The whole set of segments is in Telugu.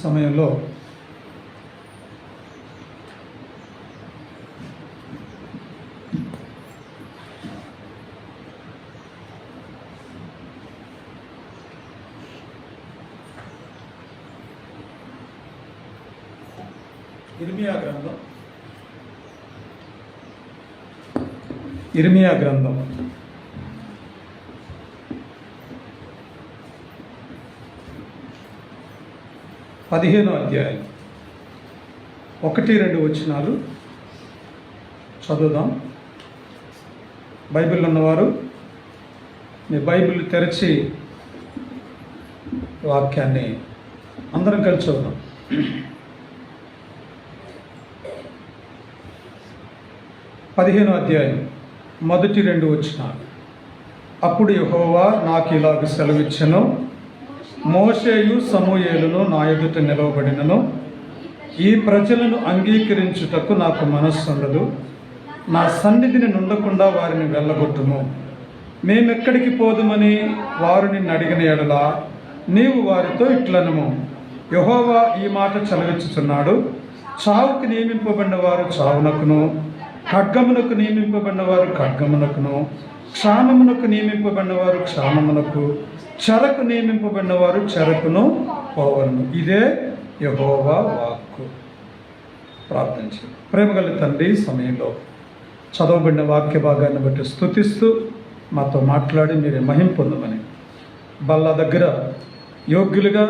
సమయంలో ఇర్మియా గ్రంథం 15వ అధ్యాయం 1-2 వచనాలు చదువుదాం. బైబిల్ ఉన్నవారు మీ బైబిల్ తెరిచి వాక్యాన్ని అందరం కలిసి చదువుదాం. 15వ అధ్యాయం 1-2 వచనాలు. అప్పుడు యెహోవా నాకు ఇలాగ సెలవిచ్చెను, మోషేయు సమూయేలును నా ఎదుట నిలవబడినను ఈ ప్రజలను అంగీకరించుటకు నాకు మనస్సు ఉండదు. నా సన్నిధిని నుండకుండా వారిని వెళ్ళగొట్టుము. మేమెక్కడికి పోదుమని వారు నిన్ను అడిగిన ఎడల నీవు వారితో ఇట్లనము, యెహోవా ఈ మాట సెలవిచ్చుచున్నాడు, చావుకు నియమింపబడిన వారు చావునకును, ఖడ్గమునకు నియమింపబడిన వారు ఖడ్గమునకును, క్షామమునకు నియమింపబడిన వారు క్షామమునకు, చెరకు నియమింపబడిన వారు చెరకును పోవలను. ఇదే యెహోవా వాక్కు. ప్రార్థించి ప్రేమగల తండ్రి, సమయంలో చదవబడిన వాక్య భాగాన్ని బట్టి స్తుతిస్తూ మాతో మాట్లాడి మీరే మహిమ పొందమని, బల్ల దగ్గర యోగ్యులుగా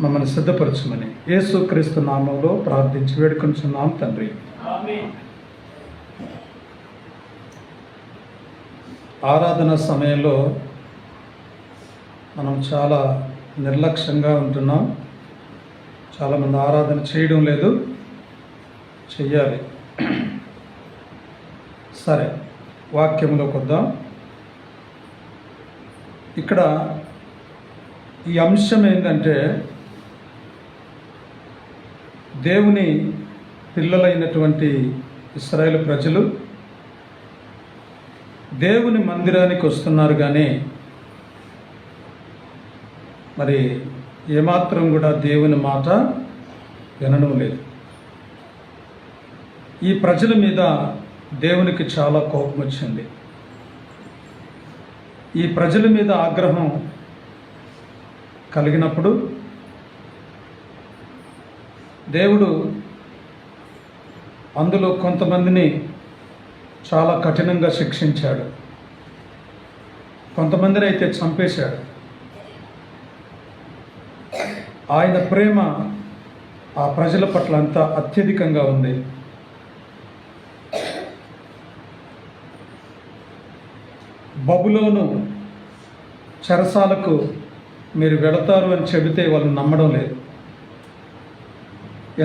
మమ్మల్ని సిద్ధపరచమని యేసుక్రీస్తు నామంలో ప్రార్థించి వేడుకొంచున్నాం తండ్రి. ఆరాధన సమయంలో మనం చాలా నిర్లక్ష్యంగా ఉంటున్నాం. చాలామంది ఆరాధన చేయడం లేదు, చెయ్యాలి. సరే, వాక్యంలోకి వద్దాం. ఇక్కడ ఈ అంశం ఏంటంటే, దేవుని పిల్లలైనటువంటి ఇశ్రాయేలు ప్రజలు దేవుని మందిరానికి వస్తున్నారు, కానీ మరి ఏమాత్రం కూడా దేవుని మాట వినడం లేదు. ఈ ప్రజల మీద దేవునికి చాలా కోపం వచ్చింది. ఈ ప్రజల మీద ఆగ్రహం కలిగినప్పుడు దేవుడు అందులో కొంతమందిని చాలా కఠినంగా శిక్షించాడు, కొంతమందిని అయితే చంపేశాడు. ఆయన ప్రేమ ఆ ప్రజల పట్ల అంతా అత్యధికంగా ఉంది. బబులోను చెరసాలకు మీరు వెళతారు అని చెబితే వాళ్ళు నమ్మడం లేదు.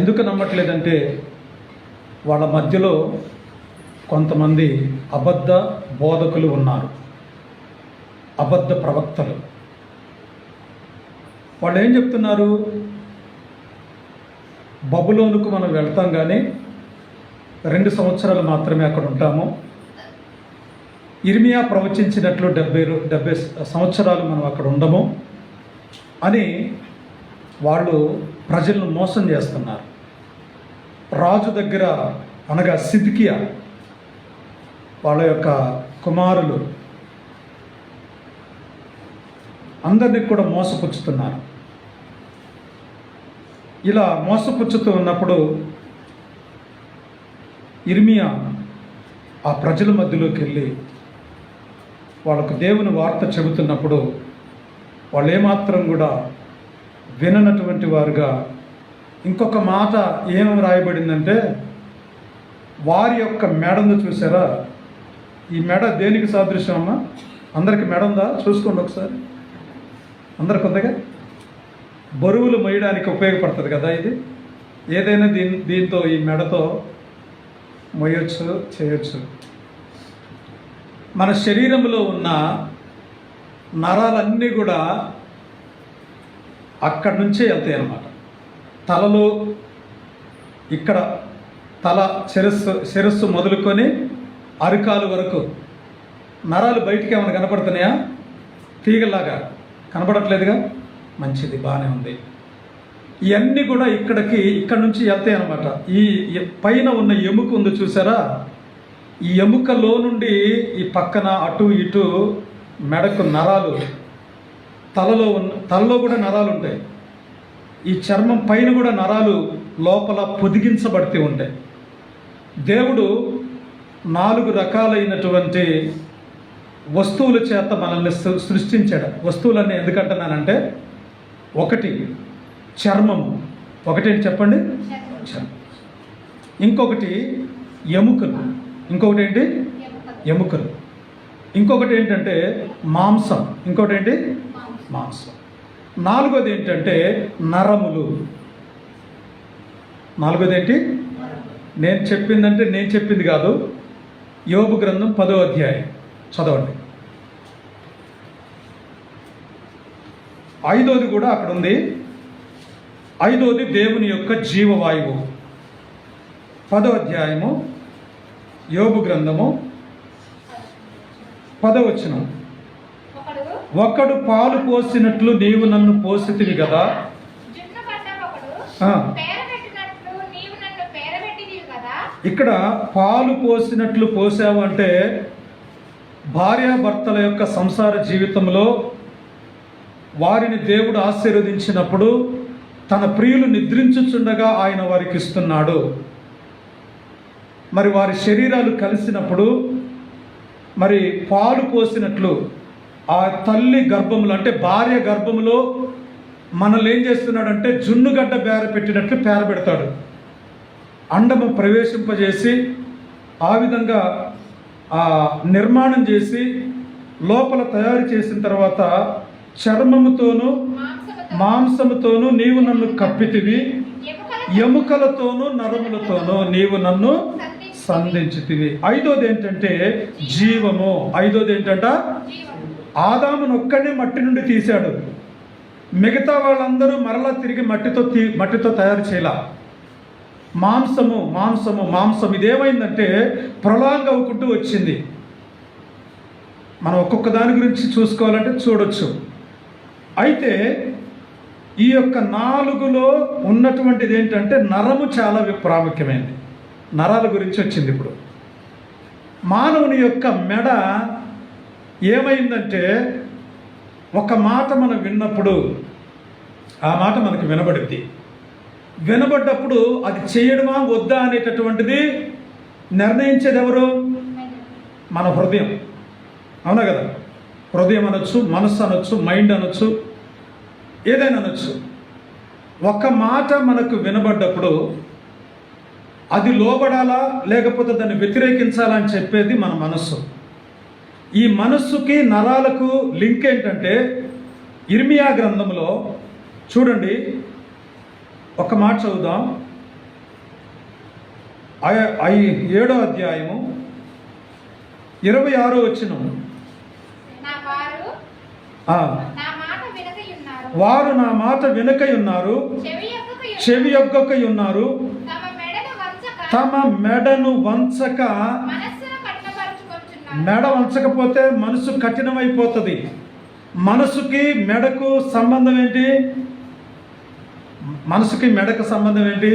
ఎందుకు నమ్మట్లేదంటే, వాళ్ళ మధ్యలో కొంతమంది అబద్ధ బోధకులు ఉన్నారు, అబద్ధ ప్రవక్తలు. వాళ్ళు ఏం చెప్తున్నారు? బబులోనుకు మనం వెళ్తాం, కానీ 2 సంవత్సరాలు మాత్రమే అక్కడ ఉంటాము. ఇర్మియా ప్రవచించినట్లు 70 సంవత్సరాలు మనం అక్కడ ఉండము అని వాళ్ళు ప్రజలను మోసం చేస్తున్నారు. రాజు దగ్గర, అనగా సిద్కియా వాళ్ళ యొక్క కుమారులు అందరినీ కూడా మోసపుచ్చుతున్నారు. ఇలా మోసపుచ్చుతూ ఉన్నప్పుడు ఇర్మియా ఆ ప్రజల మధ్యలోకి వెళ్ళి వాళ్ళకు దేవుని వార్త చెబుతున్నప్పుడు వాళ్ళు ఏమాత్రం కూడా విననటువంటి వారుగా, ఇంకొక మాట ఏమేమి రాయబడిందంటే, వారి యొక్క మెడను చూసారా? ఈ మెడ దేనికి సాదృశ్యం అమ్మా? అందరికి మెడ ఉందా? చూసుకోండి ఒకసారి. అందరికి ఉందిగా? బరువులు మోయడానికి ఉపయోగపడుతుంది కదా ఇది. ఏదైనా దీంతో, ఈ మెడతో మోయొచ్చు, చేయొచ్చు. మన శరీరంలో ఉన్న నరాలన్నీ కూడా అక్కడి నుంచే వెళ్తాయి అన్నమాట. తలలో ఇక్కడ తల శిరస్సు మొదలుకొని అరికాలు వరకు నరాలు బయటికి ఏమైనా కనపడుతున్నాయా? తీగలాగా కనపడట్లేదుగా. మంచిది, బాగానే ఉంది. ఇవన్నీ కూడా ఇక్కడ నుంచి వెళ్తాయి అన్నమాట. ఈ పైన ఉన్న ఎముక ఉంది చూసారా, ఈ ఎముకలో నుండి ఈ పక్కన అటు ఇటు మెడకు నరాలు, తలలో కూడా నరాలు ఉంటాయి. ఈ చర్మం పైన కూడా నరాలు లోపల పొదిగించబడుతూ ఉంటాయి. దేవుడు 4 రకాలైనటువంటి వస్తువుల చేత మనల్ని సృష్టించాడు. వస్తువులన్నీ ఎందుకంటున్నానంటే, ఒకటి చర్మము, ఒకటి చెప్పండి చర్మం, ఇంకొకటి ఎముకలు, ఇంకొకటి ఏంటి ఎముకలు, ఇంకొకటి ఏంటంటే మాంసం, ఇంకొకటి ఏంటి మాంసం, 4వది ఏంటంటే నరములు. 4వది ఏంటి? నేను చెప్పింది కాదు, యోబు గ్రంథం 10వ అధ్యాయం చదవండి. 5వది కూడా అక్కడ ఉంది. 5వది దేవుని యొక్క జీవవాయువు. 10వ అధ్యాయము యోబు గ్రంథము 10వ వచనం. ఒకడు పాలు పోసినట్లు నీవు నన్ను పోసితివి కదా. ఇక్కడ పాలు పోసినట్లు పోసావు అంటే భార్యాభర్తల యొక్క సంసార జీవితంలో వారిని దేవుడు ఆశీర్వదించినప్పుడు తన ప్రియులు నిద్రించుచుండగా ఆయన వారికి ఇస్తున్నాడు. మరి వారి శరీరాలు కలిసినప్పుడు మరి పాలు పోసినట్లు ఆ తల్లి గర్భములో, అంటే భార్య గర్భములో మనల్ని ఏం చేస్తున్నాడంటే జున్నుగడ్డ బేర పెట్టినట్లు పేర పెడతాడు. అండము ప్రవేశింపజేసి ఆ విధంగా నిర్మాణం చేసి లోపల తయారు చేసిన తర్వాత చర్మముతోనూ మాంసముతోనూ నీవు నన్ను కప్పితివి, ఎముకలతోనూ నరములతోనూ నీవు నన్ను సంధించితివి. 5వది ఏంటంటే జీవము. 5వది ఏంటంట, ఆదామును ఒక్కడే మట్టి నుండి తీశాడు, మిగతా వాళ్ళందరూ మరలా తిరిగి మట్టితో తయారు చేయాల. మాంసం ఇదేమైందంటే ప్రొలాంగ్ అవ్వకుంటూ వచ్చింది. మనం ఒక్కొక్క దాని గురించి చూసుకోవాలంటే చూడొచ్చు. అయితే ఈ యొక్క 4లో ఉన్నటువంటిది ఏంటంటే నరము చాలా ప్రాముఖ్యమైనది. నరాల గురించి వచ్చింది. ఇప్పుడు మానవుని యొక్క మెడ ఏమైందంటే ఒక మాట మనం విన్నప్పుడు ఆ మాట మనకు వినబడుద్ది. వినబడ్డప్పుడు అది చేయడమా వద్దా అనేటటువంటిది నిర్ణయించేది ఎవరు? మన హృదయం. అవునా కదా? హృదయం అనొచ్చు, మనస్సు అనొచ్చు, మైండ్ అనొచ్చు, ఏదైనా అనొచ్చు. ఒక మాట మనకు వినబడ్డప్పుడు అది లోబడాలా లేకపోతే దాన్ని వ్యతిరేకించాలా అని చెప్పేది మన మనస్సు. ఈ మనస్సుకి నరాలకు లింక్ ఏంటంటే ఇర్మియా గ్రంథంలో చూడండి, ఒక మాట చదువుదాం. 7వ అధ్యాయము 26వ వచనం. వారు నా మాట వినకై ఉన్నారు, చెవి యొక్కకై ఉన్నారు, తమ మెడను వంచక. మెడ వంచకపోతే మనసు కఠినమైపోతుంది. మనసుకి మెడకు సంబంధం ఏంటి? మనసుకి మెడకు సంబంధం ఏంటి?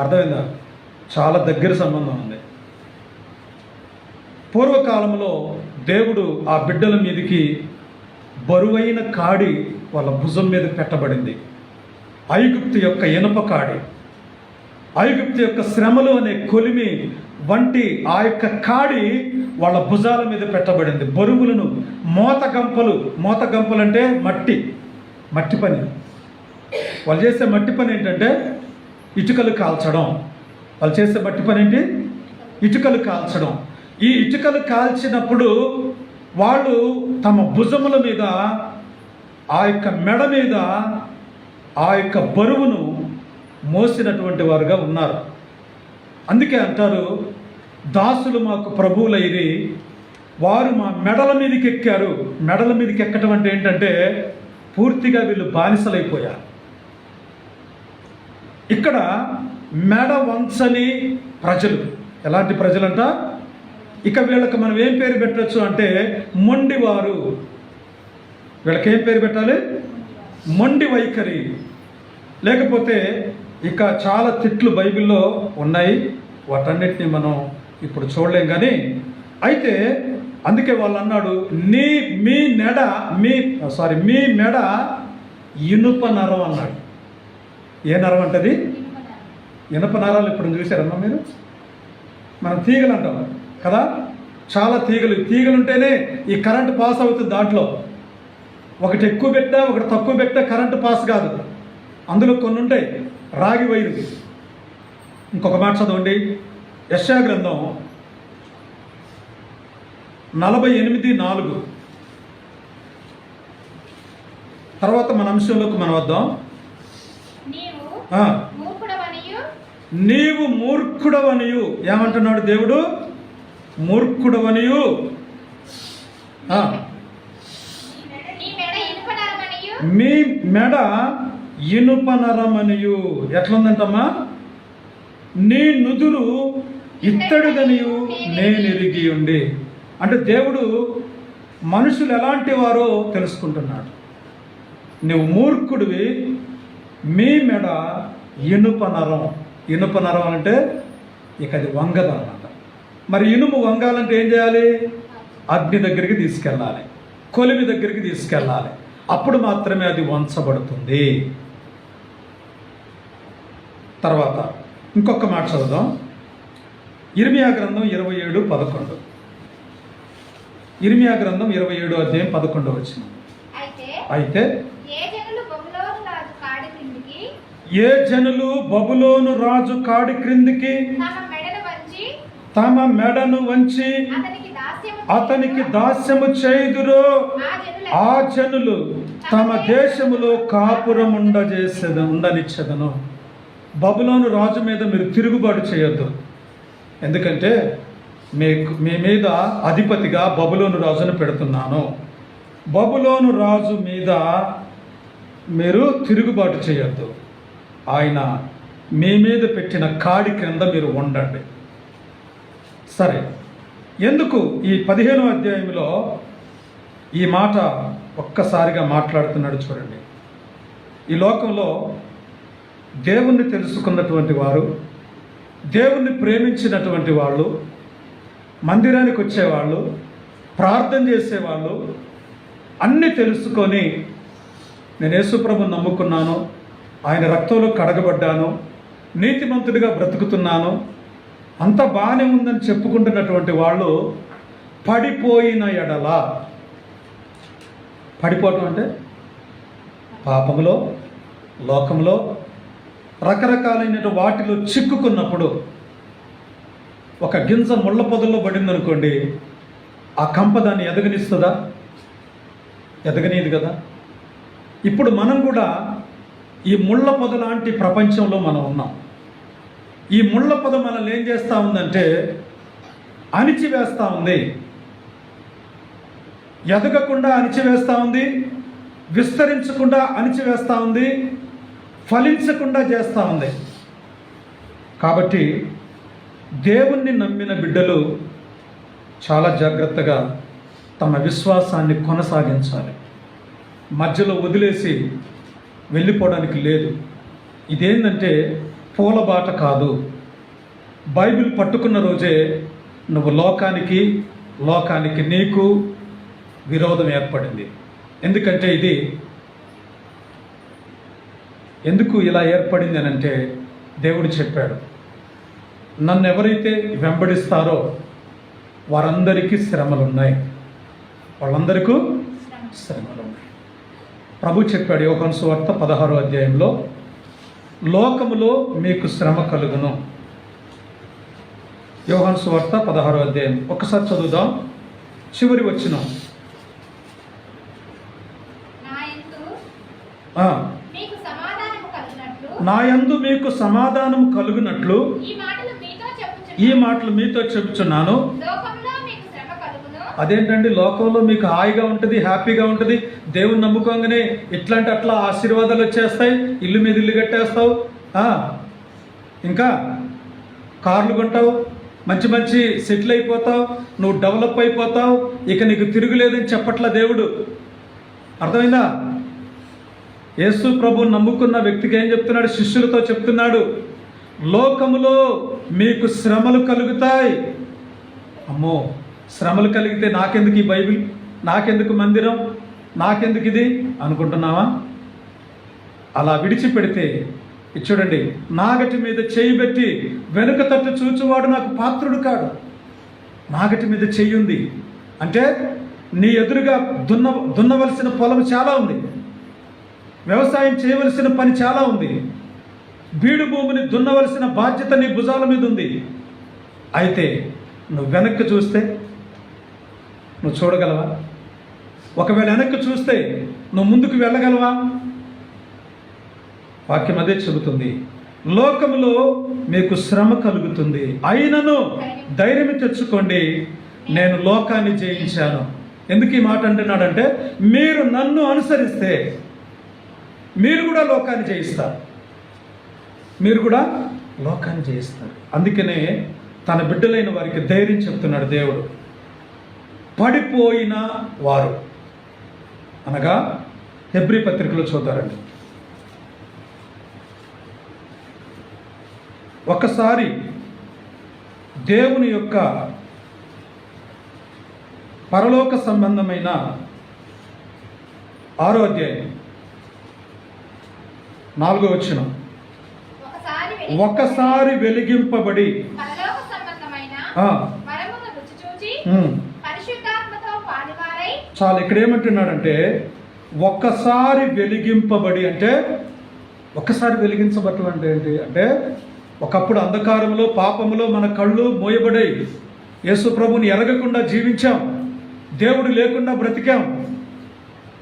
అర్థమైందా? చాలా దగ్గర సంబంధం ఉంది. పూర్వకాలంలో దేవుడు ఆ బిడ్డల మీదకి బరువైన కాడి వాళ్ళ భుజం మీద పెట్టబడింది. ఐగుప్తు యొక్క ఇనప కాడి, ఐగుప్తు యొక్క శ్రమలు అనే కొలిమి వంటి ఆ యొక్క కాడి వాళ్ళ భుజాల మీద పెట్టబడింది. బరువులను మోతగంపలు అంటే మట్టి పని. వాళ్ళు చేసే మట్టి పని ఏంటంటే ఇటుకలు కాల్చడం. వాళ్ళు చేసే మట్టి పని ఏంటి? ఇటుకలు కాల్చడం. ఈ ఇటుకలు కాల్చినప్పుడు వాళ్ళు తమ భుజముల మీద, ఆ యొక్క మెడ మీద ఆ యొక్క బరువును మోసినటువంటి వారుగా ఉన్నారు. అందుకే అంటారు, దాసులు మాకు ప్రభువులైరి, వారు మా మెడల మీదకి ఎక్కారు. మెడల మీదకి ఎక్కడం అంటే ఏంటంటే పూర్తిగా వీళ్ళు బానిసలైపోయారు. ఇక్కడ మెడ వంచని ప్రజలు. ఎలాంటి ప్రజలంట? ఇక వీళ్ళకి మనం ఏం పేరు పెట్టచ్చు అంటే మొండివారు. వీళ్ళకి ఏం పేరు పెట్టాలి? మొండి వైఖరి, లేకపోతే ఇక చాలా తిట్లు బైబిల్లో ఉన్నాయి. వాటన్నిటిని మనం ఇప్పుడు చూడలేం. కానీ అయితే అందుకే వాళ్ళు అన్నాడు, మీ మెడ ఇనుప నరం అన్నాడు. ఏ నరం అంటది? ఇనుప నరాలు. ఇప్పుడు చూసారమ్మా మీరు? మనం తీగలు అంటాం కదా, చాలా తీగలు ఉంటేనే ఈ కరెంటు పాస్ అవుతుంది. దాంట్లో ఒకటి ఎక్కువ పెట్టా ఒకటి తక్కువ పెట్టా కరెంటు పాస్ కాదు. అందులో కొన్ని ఉంటాయి రాగి వైరు. ఇంకొక మాట చదవండి, యెషయా గ్రంథం 48:4. తర్వాత మన అంశంలోకి మనం వద్దాం. నీవు మూర్ఖుడవనియు ఏమంటున్నాడు దేవుడు? మూర్ఖుడవనియు, మీ మెడ ఇనుప నరమనియు. ఎట్లుందంటమ్మా? నీ నుదురు ఇత్తడిదనియు నేను ఎరిగి ఉండి. అంటే దేవుడు మనుషులు ఎలాంటి వారో తెలుసుకుంటున్నాడు. నువ్వు మూర్ఖుడివి, మీ మెడ ఇనుప నరం. ఇనుప నరం అంటే ఇక అది వంగదు అన్నమాట. మరి ఇనుము వంగాలంటే ఏం చేయాలి? అగ్ని దగ్గరికి తీసుకెళ్ళాలి, కొలిమి దగ్గరికి తీసుకెళ్ళాలి. అప్పుడు మాత్రమే అది వంచబడుతుంది. తర్వాత ఇంకొక మాట చదువుదాం. ఇర్మియా గ్రంథం 27:11. ఇర్మియా గ్రంథం 27:11. అయితే ఏ జనులు బబులోను రాజు కాడి క్రిందికి తమ మెడను వంచి అతనికి దాస్యము చేయుదురో ఆ జనులు తమ దేశములో కాపురం ఉండనిచ్చెదను. బబులోను రాజు మీద మీరు తిరుగుబాటు చేయొద్దు. ఎందుకంటే మీ మీద అధిపతిగా బబులోను రాజును పెడుతున్నాను. బబులోను రాజు మీద మీరు తిరుగుబాటు చేయొద్దు. ఆయన మీ మీద పెట్టిన కాడి క్రింద మీరు ఉండండి. సరే, ఎందుకు ఈ 15వ అధ్యాయంలో ఈ మాట ఒక్కసారిగా మాట్లాడుతున్నాడు చూడండి. ఈ లోకంలో దేవుణ్ణి తెలుసుకున్నటువంటి వారు, దేవుణ్ణి ప్రేమించినటువంటి వాళ్ళు, మందిరానికి వచ్చేవాళ్ళు, ప్రార్థన చేసేవాళ్ళు, అన్నీ తెలుసుకొని నేను యేసుప్రభుని నమ్ముకున్నాను, ఆయన రక్తంలో కడగబడ్డాను, నీతిమంతుడిగా బ్రతుకుతున్నాను, అంత బాగానే ఉందని చెప్పుకుంటున్నటువంటి వాళ్ళు పడిపోయిన ఎడల, పడిపోవటం అంటే పాపంలో, లోకంలో, రకరకాలైన వాటిలో చిక్కుకున్నప్పుడు, ఒక గింజ ముళ్ళ పొదల్లో పడిందనుకోండి, ఆ కంప దాన్ని ఎదగనిస్తుందా? ఎదగనీది కదా. ఇప్పుడు మనం కూడా ఈ ముళ్ళ పొద లాంటి ప్రపంచంలో మనం ఉన్నాం. ఈ ముళ్ళ పొద మనల్ని ఏం చేస్తూ ఉందంటే అణిచివేస్తూ ఉంది, ఎదగకుండా అణిచివేస్తూ ఉంది, విస్తరించకుండా అణిచివేస్తూ ఉంది, ఫలించకుండా చేస్తూ ఉంది. కాబట్టి దేవుణ్ణి నమ్మిన బిడ్డలు చాలా జాగ్రత్తగా తమ విశ్వాసాన్ని కొనసాగించాలి. మధ్యలో వదిలేసి వెళ్ళిపోవడానికి లేదు. ఇదేంటంటే పూలబాట కాదు. బైబిల్ పట్టుకున్న రోజే నువ్వు లోకానికి నీకు విరోధం ఏర్పడింది. ఎందుకంటే ఇది ఎందుకు ఇలా ఏర్పడింది అని అంటే దేవుడు చెప్పాడు, నన్ను ఎవరైతే వెంబడిస్తారో వారందరికీ శ్రమలున్నాయి, వాళ్ళందరికీ శ్రమలున్నాయి. ప్రభు చెప్పాడు యోహాను సువార్త 16వ అధ్యాయంలో, లోకములో మీకు శ్రమ కలుగును. యోహాను సువార్త 16వ అధ్యాయం ఒకసారి చదువుదాం. చివరి వచనం, నా యందు మీకు సమాధానం కలుగునట్లు ఈ మాటలు మీతో చెప్పుచున్నాను. అదేంటండి, లోకంలో మీకు హాయిగా ఉంటుంది, హ్యాపీగా ఉంటుంది, దేవుని నమ్ముకోగానే ఇట్లాంటి అట్లా ఆశీర్వాదాలు వచ్చేస్తాయి, ఇల్లు మీద ఇల్లు కట్టేస్తావు, ఇంకా కార్లు కొంటావు, మంచి మంచి సెటిల్ అయిపోతావు, నువ్వు డెవలప్ అయిపోతావు, ఇక నీకు తిరుగులేదని చెప్పట్లా దేవుడు. అర్థమైందా? యేసు ప్రభువుని నమ్ముకున్న వ్యక్తికి ఏం చెప్తున్నాడు? శిష్యులతో చెప్తున్నాడు, లోకములో మీకు శ్రమలు కలుగుతాయి. అమ్మో, శ్రమలు కలిగితే నాకెందుకు ఈ బైబిల్, నాకెందుకు మందిరం, నాకెందుకు ఇది అనుకుంటున్నావా? అలా విడిచిపెడితే చూడండి, నాగటి మీద చేయి పెట్టి వెనుక తట్టు చూచువాడు నాకు పాత్రుడు కాడు. నాగటి మీద చెయ్యి ఉంది అంటే నీ ఎదురుగా దున్నవలసిన పొలం చాలా ఉంది, వ్యవసాయం చేయవలసిన పని చాలా ఉంది, బీడు భూమిని దున్నవలసిన బాధ్యత నీ భుజాల మీద ఉంది. అయితే నువ్వు వెనక్కి చూస్తే నువ్వు చూడగలవా? ఒకవేళ వెనక్కి చూస్తే నువ్వు ముందుకు వెళ్ళగలవా? వాక్యం అదే చెబుతుంది, లోకములో మీకు శ్రమ కలుగుతుంది, అయినను ధైర్యం తెచ్చుకోండి, నేను లోకాన్ని జయించాను. ఎందుకు ఈ మాట అంటున్నాడంటే, మీరు నన్ను అనుసరిస్తే మీరు కూడా లోకాన్ని జయిస్తారు, మీరు కూడా లోకాన్ని జయిస్తారు. అందుకనే తన బిడ్డలైన వారికి ధైర్యం చెప్తున్నాడు దేవుడు. పడిపోయిన వారు అనగా హెబ్రీ పత్రికలో చూద్దారండి. ఒకసారి దేవుని యొక్క పరలోక సంబంధమైన 6వ అధ్యాయం 4వ వచనం, ఒకసారి వెలిగింపబడి చాలు. ఇక్కడ ఏమంటున్నాడంటే ఒక్కసారి వెలిగింపబడి, అంటే ఒక్కసారి వెలిగించబట్టం అంటే ఏంటి అంటే, ఒకప్పుడు అంధకారంలో పాపములో మన కళ్ళు మోయబడాయి, యేసు ప్రభుని ఎరగకుండా జీవించాం, దేవుడు లేకుండా బ్రతికాం.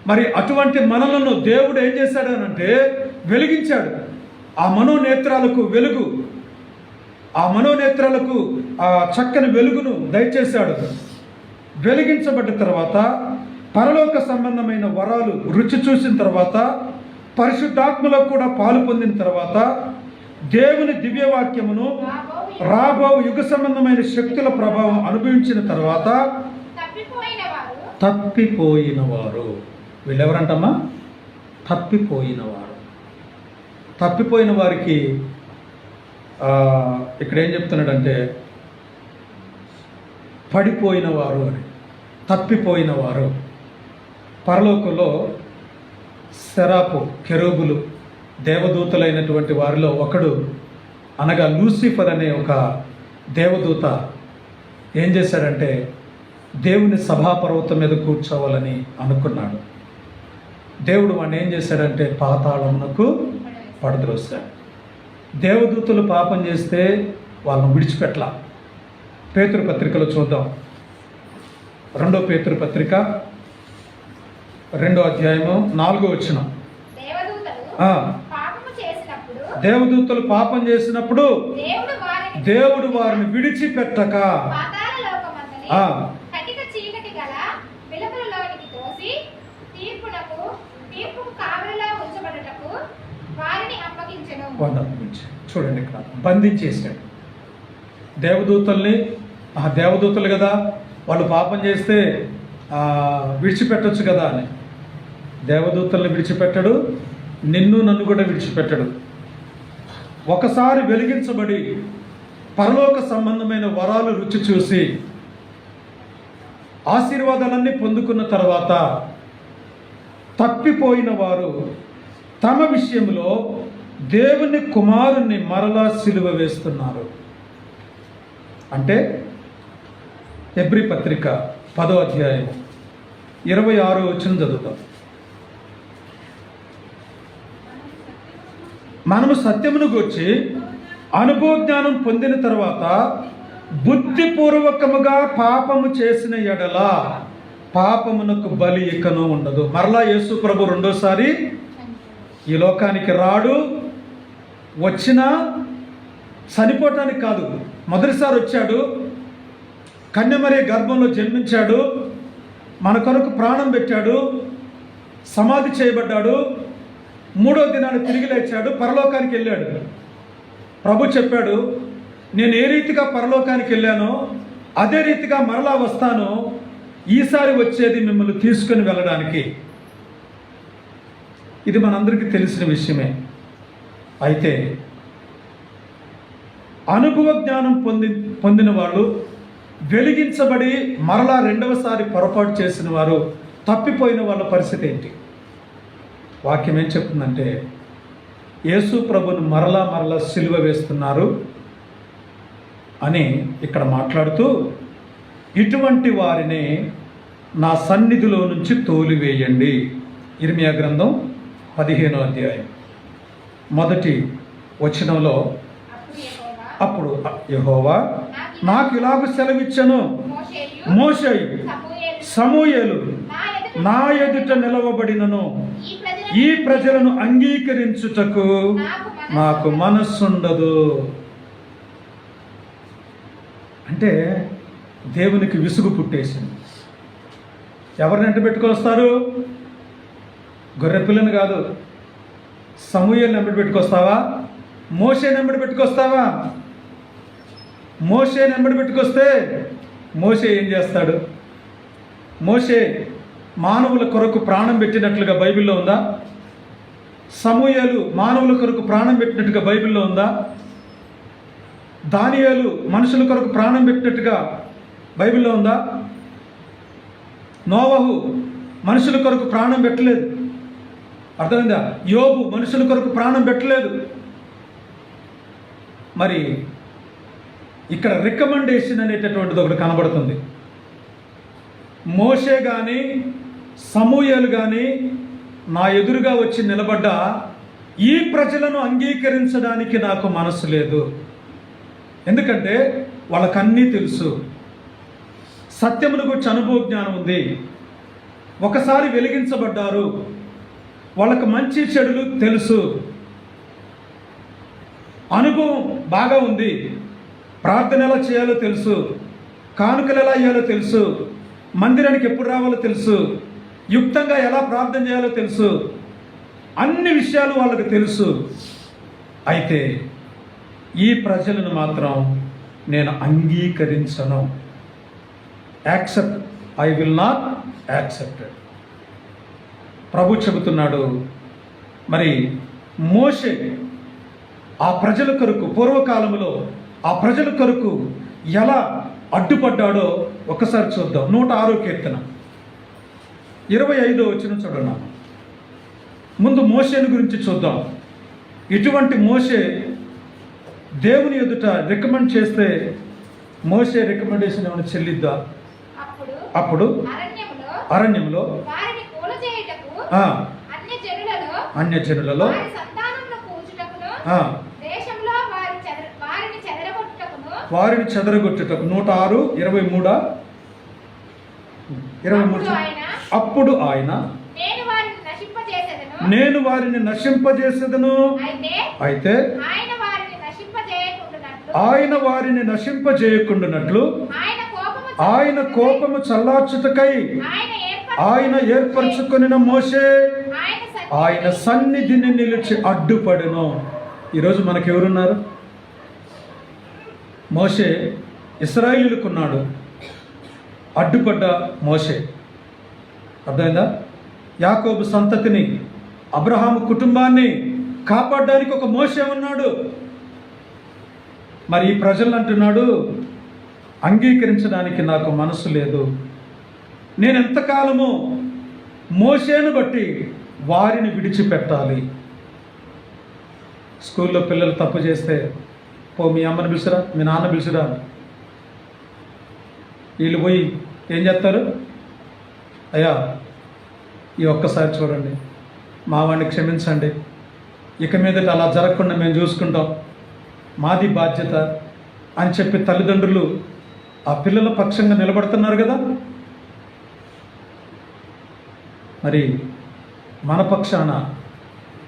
మరి అటువంటి మనలను దేవుడు ఏం చేశాడనంటే వెలిగించాడు. ఆ మనోనేత్రాలకు వెలుగు, ఆ మనోనేత్రాలకు ఆ చక్కని వెలుగును దయచేశాడు. వెలిగించబడ్డ తర్వాత పరలోక సంబంధమైన వరాలు రుచి చూసిన తర్వాత, పరిశుద్ధాత్మలో కూడా పాలు పొందిన తర్వాత, దేవుని దివ్యవాక్యమును రాబో యుగ సంబంధమైన శక్తుల ప్రభావం అనుభవించిన తర్వాత తప్పిపోయిన వారు, వీళ్ళెవరంటమ్మా? తప్పిపోయిన వారికి ఇక్కడ ఏం చెప్తున్నాడంటే పడిపోయిన వారు అని. తప్పిపోయిన వారు పరలోకంలో సెరాపు, కెరూబులు, దేవదూతలైనటువంటి వారిలో ఒకడు అనగా లూసిఫర్ అనే ఒక దేవదూత ఏం చేశాడంటే దేవుని సభాపర్వతం మీద కూర్చోవాలని అనుకున్నాడు. దేవుడు వాడిని ఏం చేశాడంటే పాతాళమునకు పడద్రోశాడు. దేవదూతలు పాపం చేస్తే వాళ్ళను విడిచిపెట్టలా. పేతురు పత్రికలో చూద్దాం, 2వ పేతురు పత్రిక 2వ అధ్యాయము 4వ వచనం. దేవదూతలు పాపం చేసినప్పుడు దేవుడు వారిని విడిచిపెట్టక చూడండి, ఇక్కడ బంధించేశాడు దేవదూతల్ని. దేవదూతలు కదా, వాళ్ళు పాపం చేస్తే విడిచిపెట్టచ్చు కదా అని. దేవదూతల్ని విడిచిపెట్టడు, నిన్ను నన్ను కూడా విడిచిపెట్టడు. ఒకసారి వెలిగించబడి పరలోక సంబంధమైన వరాలు రుచి చూసి ఆశీర్వాదాలన్నీ పొందుకున్న తర్వాత తప్పిపోయిన వారు తమ విషయంలో దేవుని కుమారుణ్ణి మరలా సిలువ వేస్తున్నారు. అంటే హెబ్రీ పత్రిక 10వ అధ్యాయం 26వ వచనం చదువుతాం. మనము సత్యమును గూర్చి అనుభవ జ్ఞానం పొందిన తర్వాత బుద్ధిపూర్వకముగా పాపము చేసిన ఎడల పాపమునకు బలి ఇకను ఉండదు. మరలా యేసు ప్రభు రెండోసారి ఈ లోకానికి రాడు. వచ్చినా చనిపోవటానికి కాదు, మొదటిసారి వచ్చాడు, కన్యమరీ గర్భంలో జన్మించాడు, మన కొరకు ప్రాణం పెట్టాడు, సమాధి చేయబడ్డాడు, 3వ దినాన్ని తిరిగి లేచాడు, పరలోకానికి వెళ్ళాడు. ప్రభు చెప్పాడు, నేను ఏ రీతిగా పరలోకానికి వెళ్ళానో అదే రీతిగా మరలా వస్తాను, ఈసారి వచ్చేది మిమ్మల్ని తీసుకుని వెళ్ళడానికి. ఇది మనందరికీ తెలిసిన విషయమే. అయితే అనుభవ జ్ఞానం పొందిన వాళ్ళు, వెలిగించబడి మరలా రెండవసారి పొరపాటు చేసిన వారు, తప్పిపోయిన వాళ్ళ పరిస్థితి ఏంటి? వాక్యం ఏం చెప్తుందంటే, యేసు ప్రభును మరలా సిలువ వేస్తున్నారు అని ఇక్కడ మాట్లాడుతూ, ఇటువంటి వారిని నా సన్నిధిలో నుంచి తోలివేయండి. ఇర్మియా గ్రంథం 15వ అధ్యాయం మొదటి వచనంలో, అప్పుడు యెహోవా నాకు ఇలాగ సెలవిచ్చెను, మోషేయు సమూయేలు నా ఎదుట నిలవబడినను ఈ ప్రజలను అంగీకరించుటకు నాకు మనస్సుండదు. అంటే దేవునికి విసుగు పుట్టేసింది. ఎవరిని వెంట పెట్టుకొస్తారు? గొర్రెపిల్లని కాదు. సమూయేలుని వెంబడి పెట్టుకొస్తావా? మోషేని వెంబడి పెట్టుకొస్తావా? మోషేని వెంబడి పెట్టుకొస్తే మోషే ఏం చేస్తాడు? మోషే మానవుల కొరకు ప్రాణం పెట్టినట్లుగా బైబిల్లో ఉందా? సమూయేలు మానవుల కొరకు ప్రాణం పెట్టినట్టుగా బైబిల్లో ఉందా? దానియేలు మనుషుల కొరకు ప్రాణం పెట్టినట్టుగా బైబిల్లో ఉందా? నోవహు మనుషుల కొరకు ప్రాణం పెట్టలేదు. అర్థమైందా? యోబు మనుషుల కొరకు ప్రాణం పెట్టలేదు. మరి ఇక్కడ రికమెండేషన్ అనేటటువంటిది ఒకటి కనబడుతుంది. మోషే కానీ సమూయేలు కానీ నా ఎదురుగా వచ్చి నిలబడ్డ ఈ ప్రజలను అంగీకరించడానికి నాకు మనసు లేదు. ఎందుకంటే వాళ్ళకన్నీ తెలుసు, సత్యమును గురించి అనుభవ జ్ఞానం ఉంది, ఒకసారి వెలిగించబడ్డారు, వాళ్ళకు మంచి చెడులు తెలుసు, అనుభవం బాగా ఉంది, ప్రార్థన ఎలా చేయాలో తెలుసు, కానుకలు ఎలా ఇవ్వాలో తెలుసు, మందిరానికి ఎప్పుడు రావాలో తెలుసు, యుక్తంగా ఎలా ప్రార్థన చేయాలో తెలుసు, అన్ని విషయాలు వాళ్ళకు తెలుసు. అయితే ఈ ప్రజలను మాత్రం నేను అంగీకరించను. Accept, I will not accept. ప్రభు చెబుతున్నాడు. మరి మోషే ఆ ప్రజల కొరకు పూర్వకాలంలో ఆ ప్రజల కొరకు ఎలా అడ్డుపడ్డాడో ఒక్కసారి చూద్దాం. 106వ కీర్తన 25వ వచనం చూడండి. ముందు మోషేని గురించి చూద్దాం. ఇటువంటి మోషే దేవుని ఎదుట రికమెండ్ చేస్తే మోషే రికమెండేషన్ ఏమైనా చెల్లిద్దా? అప్పుడు అరణ్యంలో అన్యజనులలో వారిని చెదరగొట్టుటకు 106:23 అప్పుడు ఆయన నేను వారిని నశింపజేసేదను. అయితే ఆయన వారిని నశింపజేయకుండానట్లు ఆయన కోపము చల్లార్చుటకై ఆయన ఏర్పరచుకొనిన మోషే ఆయన సన్నిధిని నిలిచి అడ్డుపడెను. ఈరోజు మనకెవరున్నారు? మోషే ఇశ్రాయేలుకున్నాడు, అడ్డుపడ్డ మోషే. అర్థమైందా? యాకోబు సంతతిని, అబ్రహాము కుటుంబాన్ని కాపాడడానికి ఒక మోషే ఉన్నాడు. మరి ఈ ప్రజలను అంటున్నాడు, అంగీకరించడానికి నాకు మనసు లేదు. నేను ఎంతకాలము మోషేను బట్టి వారిని విడిచిపెట్టాలి. స్కూల్లో పిల్లలు తప్పు చేస్తే, పో మీ అమ్మని పిలుచురా, మీ నాన్న పిలుచురా. వీళ్ళు పోయి ఏం చేస్తారు? అయ్యా ఈ ఒక్కసారి చూడండి, మా వాడిని క్షమించండి, ఇక మీదట అలా జరగకుండా మేము చూసుకుంటాం, మాది బాధ్యత అని చెప్పి తల్లిదండ్రులు ఆ పిల్లల పక్షంగా నిలబడుతున్నారు కదా. మరి మన పక్షాన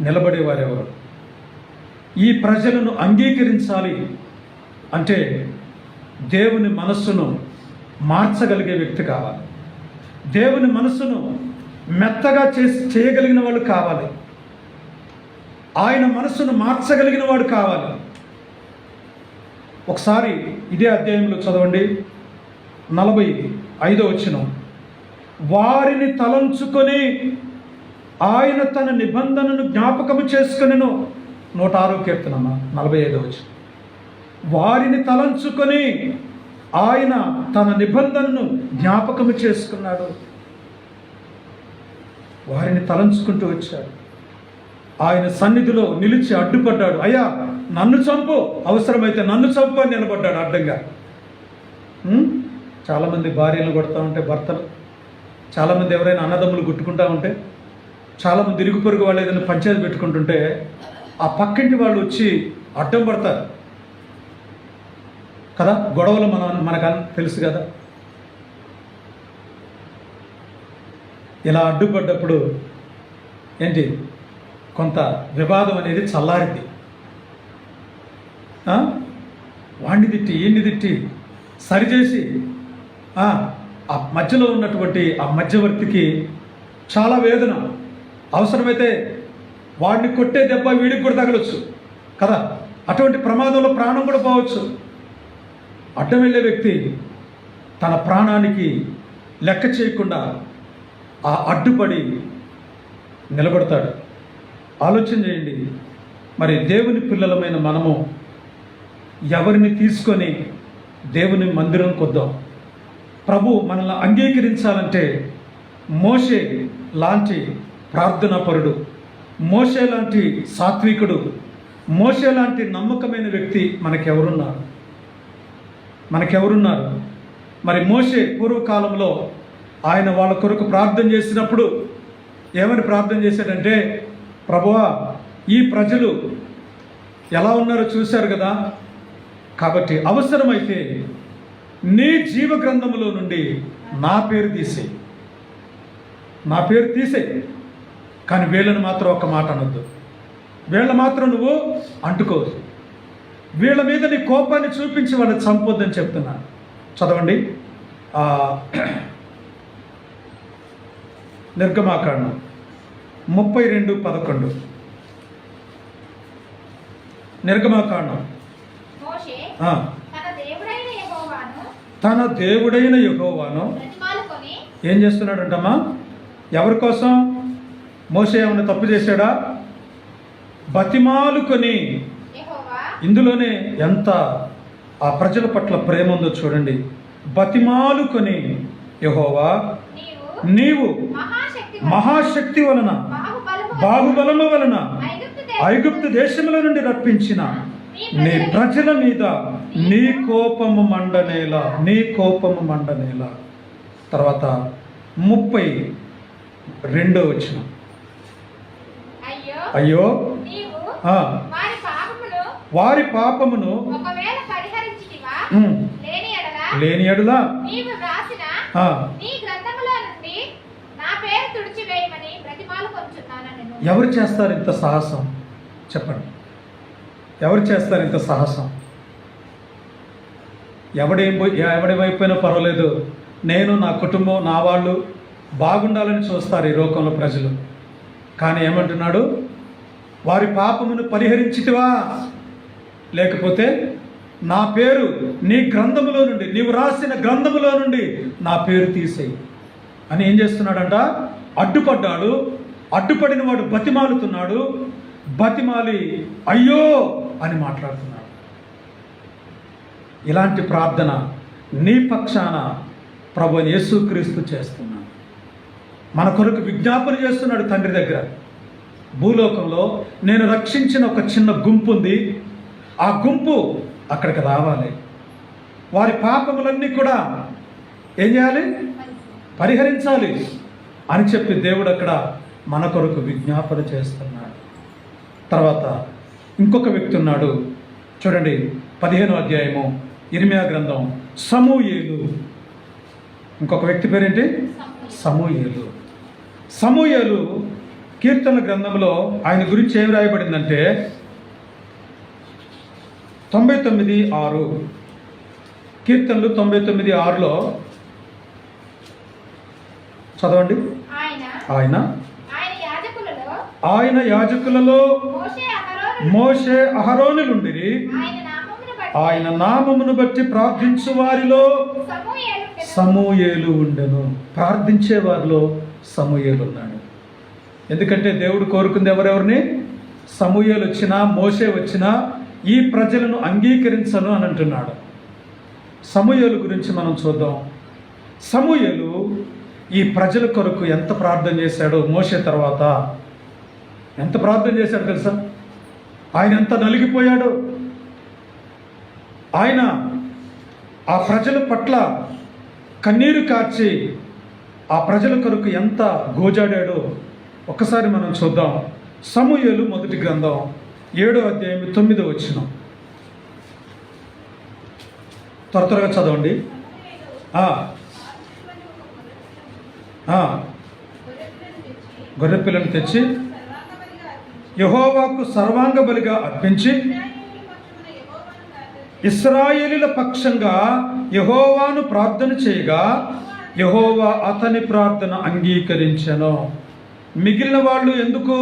నిలబడేవారెవరు? ఈ ప్రజలను అంగీకరించాలి అంటే దేవుని మనస్సును మార్చగలిగే వ్యక్తి కావాలి. దేవుని మనస్సును మెత్తగా చేయగలిగిన వాళ్ళు కావాలి. ఆయన మనస్సును మార్చగలిగిన వాడు కావాలి. ఒకసారి ఇదే అధ్యాయంలో చదవండి, 45వ వచనం. వారిని తలంచుకొని ఆయన తన నిబంధనను జ్ఞాపకము చేసుకొనెను. 106 కీర్తన 45 వచనం. వారిని తలంచుకొని ఆయన తన నిబంధనను జ్ఞాపకము చేసుకున్నాడు. వారిని తలంచుకుంటూ వచ్చాడు. ఆయన సన్నిధిలో నిలిచి అడ్డుపడ్డాడు. అయ్యా నన్ను చంపు, అవసరమైతే నన్ను చంపు అని నిలబడ్డాడు అడ్డంగా. చాలామంది భార్యలను కొడతా ఉంటే భర్తలు, చాలామంది ఎవరైనా అన్నదమ్ములు గుట్టుకుంటా ఉంటే, చాలామంది ఇరుగు పొరుగు వాళ్ళు ఏదైనా పంచాయతీ పెట్టుకుంటుంటే ఆ పక్కింటి వాళ్ళు వచ్చి అడ్డం పడతారు కదా. గొడవలు మనకు తెలుసు కదా. ఇలా అడ్డుపడ్డప్పుడు ఏంటి, కొంత వివాదం అనేది చల్లారింది. వాణ్ణి తిట్టి ఈయన్ని తిట్టి సరిచేసి ఆ మధ్యలో ఉన్నటువంటి ఆ మధ్యవర్తికి చాలా వేదన. అవసరమైతే వాడిని కొట్టే దెబ్బ వీడికి కూడా తగలొచ్చు కదా. అటువంటి ప్రమాదంలో ప్రాణం కూడా పోవచ్చు. అడ్డం వెళ్ళే వ్యక్తి తన ప్రాణానికి లెక్క చేయకుండా ఆ అడ్డుపడి నిలబడతాడు. ఆలోచన చేయండి. మరి దేవుని పిల్లలమైన మనము ఎవరిని తీసుకొని దేవుని మందిరం కొద్దాం. ప్రభు మనల్ని అంగీకరించాలంటే మోషే లాంటి ప్రార్థనాపరుడు, మోషే లాంటి సాత్వికుడు, మోషే లాంటి నమ్మకమైన వ్యక్తి మనకెవరున్నారు? మరి మోషే పూర్వకాలంలో ఆయన వాళ్ళ కొరకు ప్రార్థన చేసినప్పుడు ఏమని ప్రార్థన చేశాడంటే, ప్రభువా ఈ ప్రజలు ఎలా ఉన్నారో చూశారు కదా, కాబట్టి అవసరమైతే నీ జీవ గ్రంథములో నుండి నా పేరు తీసేయి, కానీ వీళ్ళని మాత్రం ఒక్క మాట అనొద్దు, వీళ్ళ మాత్రం నువ్వు అంటుకోవద్దు, వీళ్ళ మీద నీ కోపాన్ని చూపించి వాళ్ళని చంపొద్దని చెప్తున్నాను. చదవండి నిర్గమాకాండం 32:11. నిర్గమాకాండం తన దేవుడైన యెహోవాను ఏం చేస్తున్నాడంటమ్మా? ఎవరి కోసం? మోషే ఏమైనా తప్పు చేశాడా? బతిమాలుకొని. ఇందులోనే ఎంత ఆ ప్రజల పట్ల ప్రేమ ఉందో చూడండి. బతిమాలుకొని, యెహోవా నీవు మహాశక్తి వలన బాహుబలము వలన ఐగుప్తు దేశముల నుండి రప్పించిన నీ ప్రజల మీద నీ కోపము మండనేలా. తర్వాత 32వ వచనం. అయ్యో వారి పాపమును లేని ఎడల ఎవరు చేస్తారు ఇంత సాహసం? చెప్పండి, ఎవరు చేస్తారు ఇంత సాహసం? ఎవడేమైపోయినా పర్వాలేదు, నేను నా కుటుంబం నా వాళ్ళు బాగుండాలని చూస్తారు ఈ లోకంలో ప్రజలు. కానీ ఏమంటున్నాడు? వారి పాపమును పరిహరించితివా, లేకపోతే నా పేరు నీ గ్రంథములో నుండి, నీవు రాసిన గ్రంథములో నుండి నా పేరు తీసేయి అని ఏం చేస్తున్నాడంట? అడ్డుపడ్డాడు. అడ్డుపడిన వాడు బతిమాలుతున్నాడు. బతిమాలి అయ్యో అని మాట్లాడుతున్నాడు. ఇలాంటి ప్రార్థన నీ పక్షాన ప్రభు యేసుక్రీస్తు చేస్తున్నాడు. మన కొరకు విజ్ఞాపన చేస్తున్నాడు తండ్రి దగ్గర. భూలోకంలో నేను రక్షించిన ఒక చిన్న గుంపు ఉంది, ఆ గుంపు అక్కడికి రావాలి. వారి పాపములన్నీ కూడా ఏం చేయాలి? పరిహరించాలి అని చెప్పి దేవుడు అక్కడ మన కొరకు విజ్ఞాపన చేస్తున్నాడు. తర్వాత ఇంకొక వ్యక్తి ఉన్నాడు చూడండి. 15వ అధ్యాయము ఇర్మియా గ్రంథం. సమూయేలు. ఇంకొక వ్యక్తి పేరేంటి? సమూయేలు కీర్తన గ్రంథంలో ఆయన గురించి ఏం రాయబడిందంటే 99:6. కీర్తనలు 99:6లో చదవండి. ఆయన యాజకులలో మోషే అహరోనులుండిరి. ఆయన నామమును బట్టి ప్రార్థించు వారిలో సమూయేలు ఉండెను. ప్రార్థించే వారిలో సమూయేలు ఉన్నాడు. ఎందుకంటే దేవుడు కోరుకుంది ఎవరెవరిని? సమూయేలు వచ్చినా మోషే వచ్చినా ఈ ప్రజలను అంగీకరించను అని అంటున్నాడు. సమూయేలు గురించి మనం చూద్దాం. సమూయేలు ఈ ప్రజల కొరకు ఎంత ప్రార్థన చేశాడో, మోషే తర్వాత ఎంత ప్రార్థన చేశాడు తెలుసా? ఆయన ఎంత నలిగిపోయాడో, ఆయన ఆ ప్రజల పట్ల కన్నీరు కార్చి ఆ ప్రజల కొరకు ఎంత గోజాడాడో ఒక్కసారి మనం చూద్దాం. సమూయేలు మొదటి గ్రంథం 7వ అధ్యాయం 9వ వచనం. త్వరగా చదవండి. గొర్రెపిల్లను తెచ్చి యెహోవాకు సర్వాంగ బలిగా అర్పించి ఇశ్రాయేలీల పక్షంగా యెహోవాను ప్రార్థన చేయగా యెహోవా అతని ప్రార్థన అంగీకరించెను. మిగిలిన వాళ్ళు ఎందుకు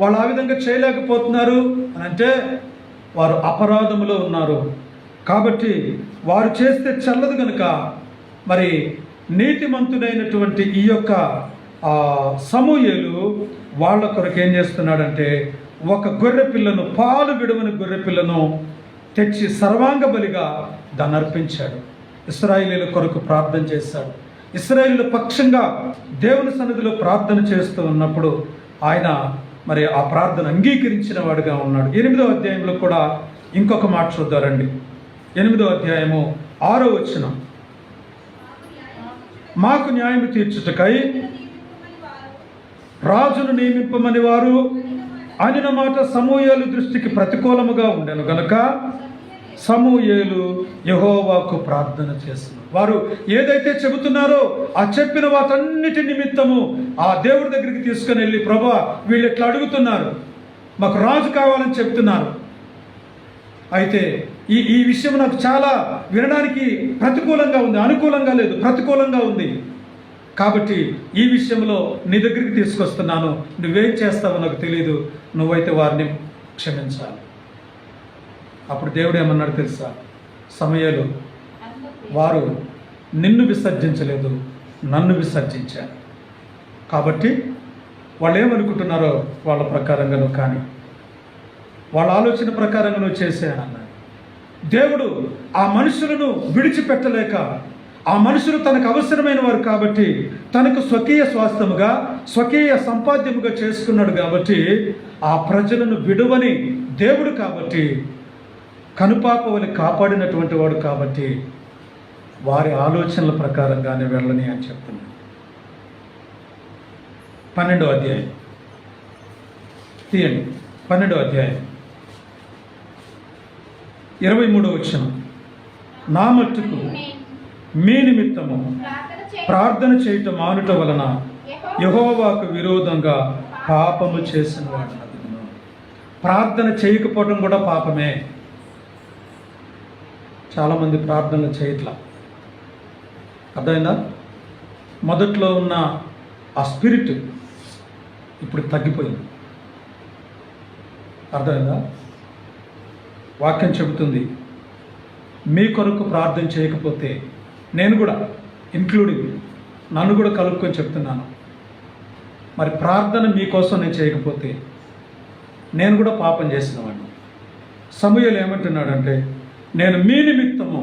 వాళ్ళు ఆ విధంగా చేయలేకపోతున్నారు అని అంటే వారు అపరాధములో ఉన్నారు కాబట్టి, వారు చేస్తే చల్లదు కనుక మరి నీతిమంతుడైనటువంటి ఈ యొక్క సమూయేలు వాళ్ళ కొరకు ఏం చేస్తున్నాడంటే ఒక గొర్రె పిల్లను, పాలు విడవని గొర్రె పిల్లను తెచ్చి సర్వాంగ బలిగా దాన్ని అర్పించాడు. ఇశ్రాయేలీల కొరకు ప్రార్థన చేశాడు. ఇశ్రాయేలీల పక్షంగా దేవుని సన్నిధిలో ప్రార్థన చేస్తూ ఉన్నప్పుడు ఆయన మరి ఆ ప్రార్థన అంగీకరించిన వాడుగా ఉన్నాడు. 8వ అధ్యాయంలో కూడా ఇంకొక మాట చూద్దారండి. 8వ అధ్యాయము 6వ వచనం. మాకు న్యాయం తీర్చుటకై రాజును నియమింపమని వారు అనిన మాట సమూయేలు దృష్టికి ప్రతికూలముగా ఉండెను గనుక సమూయేలు యెహోవాకు ప్రార్థన చేస్తున్నారు. వారు ఏదైతే చెబుతున్నారో ఆ చెప్పిన వాటన్నిటి నిమిత్తము ఆ దేవుడి దగ్గరికి తీసుకుని వెళ్ళి, ప్రభువా వీళ్ళు ఎట్లా అడుగుతున్నారు, మాకు రాజు కావాలని చెప్తున్నారు, అయితే ఈ విషయం నాకు చాలా వినడానికి ప్రతికూలంగా ఉంది, అనుకూలంగా లేదు, ప్రతికూలంగా ఉంది, కాబట్టి ఈ విషయంలో నీ దగ్గరికి తీసుకొస్తున్నాను, నువ్వేం చేస్తావో నాకు తెలియదు, నువ్వైతే వారిని క్షమించాలి. అప్పుడు దేవుడు ఏమన్నాడు తెలుసా? సమూయేలు, వారు నిన్ను విసర్జించలేదు, నన్ను విసర్జించారు, కాబట్టి వాళ్ళు ఏమనుకుంటున్నారో వాళ్ళ ప్రకారంగా నువ్వు కానీ, వాళ్ళ ఆలోచన ప్రకారంగా నువ్వు చేసేయనన్నాడు. దేవుడు ఆ మనుషులను విడిచిపెట్టలేక, ఆ మనుషులు తనకు అవసరమైన వారు కాబట్టి, తనకు స్వకీయ స్వాస్థ్యముగా స్వకీయ సంపాద్యముగా చేసుకున్నాడు కాబట్టి, ఆ ప్రజలను విడువని దేవుడు కాబట్టి, కనుపాపవని కాపాడినటువంటి వాడు కాబట్టి, వారి ఆలోచనల ప్రకారంగానే వెళ్ళని అని చెప్తున్నాడు. 12వ అధ్యాయం తీయండి. 12వ అధ్యాయం 23వ వచనం. నా మట్టుకు మీ నిమిత్తము ప్రార్థన చేయటం మానుట వలన యెహోవాకు విరోధంగా పాపము చేసిన వాడు. ప్రార్థన చేయకపోవటం కూడా పాపమే. చాలామంది ప్రార్థనలు చేయట్లా, అర్థమైందా? మొదట్లో ఉన్న ఆ స్పిరిట్ ఇప్పుడు తగ్గిపోయింది, అర్థమైందా? వాక్యం చెబుతుంది, మీ కొరకు ప్రార్థన చేయకపోతే, నేను కూడా ఇంక్లూడింగ్ నన్ను కూడా కలుపుకొని చెప్తున్నాను, మరి ప్రార్థన మీకోసం నేను చేయకపోతే నేను కూడా పాపం చేసిన వాడిని. సమూయేలు ఏమంటున్నాడంటే, నేను మీ నిమిత్తము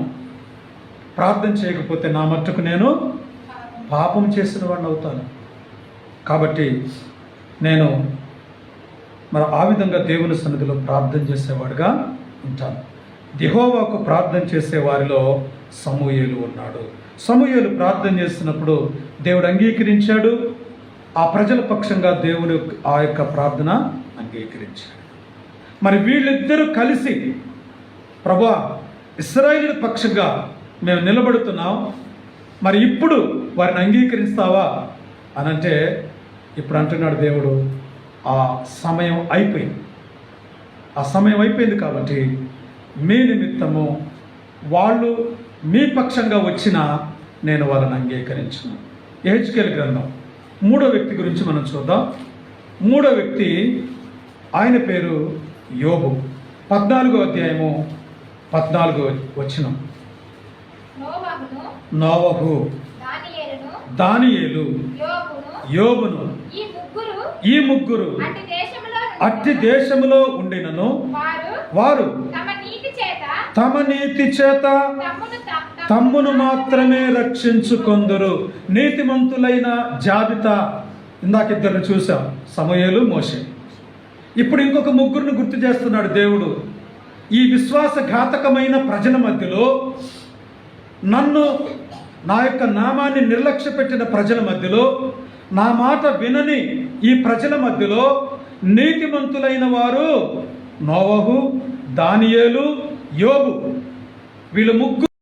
ప్రార్థన చేయకపోతే నా మట్టుకు నేను పాపం చేసిన వాడిని అవుతాను, కాబట్టి నేను మరి ఆ విధంగా దేవుని సన్నిధిలో ప్రార్థన చేసేవాడుగా ఉంటాను. యెహోవాకు ప్రార్థన చేసే వారిలో సమూయేలు ఉన్నాడు. సమూయేలు ప్రార్థన చేస్తున్నప్పుడు దేవుడు అంగీకరించాడు. ఆ ప్రజల పక్షంగా దేవుడు ఆ యొక్క ప్రార్థన అంగీకరించాడు. మరి వీళ్ళిద్దరూ కలిసి, ప్రభువా ఇశ్రాయేలు పక్షంగా మేము నిలబడుతున్నాం, మరి ఇప్పుడు వారిని అంగీకరిస్తావా అని అంటే, ఇప్పుడు అంటున్నాడు దేవుడు, ఆ సమయం అయిపోయింది. ఆ సమయం అయిపోయింది కాబట్టి మీ నిమిత్తము వాళ్ళు మీ పక్షంగా వచ్చినా నేను వాళ్ళని అంగీకరించను. యెహెజ్కేలు గ్రంథం 3వ వ్యక్తి గురించి మనం చూద్దాం. 3వ వ్యక్తి, ఆయన పేరు యోబు. 14వ అధ్యాయము 14వ వచనం. నోవహు, దానియేలు, యోబును ఈ ముగ్గురు అట్టి దేశములో ఉండినను వారు తమ నీతి చేత తమ్మును మాత్రమే రక్షించుకొందురు. నీతిమంతులైన జాబితా ఇందాక ఇద్దరిని చూసాం, సమూయేలు, మోషే. ఇప్పుడు ఇంకొక ముగ్గురిని గుర్తు చేస్తున్నాడు దేవుడు. ఈ విశ్వాసఘాతకమైన ప్రజల మధ్యలో, నన్ను, నా యొక్క నామాన్ని నిర్లక్ష్య పెట్టిన ప్రజల మధ్యలో, నా మాట వినని ఈ ప్రజల మధ్యలో నీతిమంతులైన వారు నోవహు, దానియేలు, యోబు. వీళ్ళు ముగ్గురు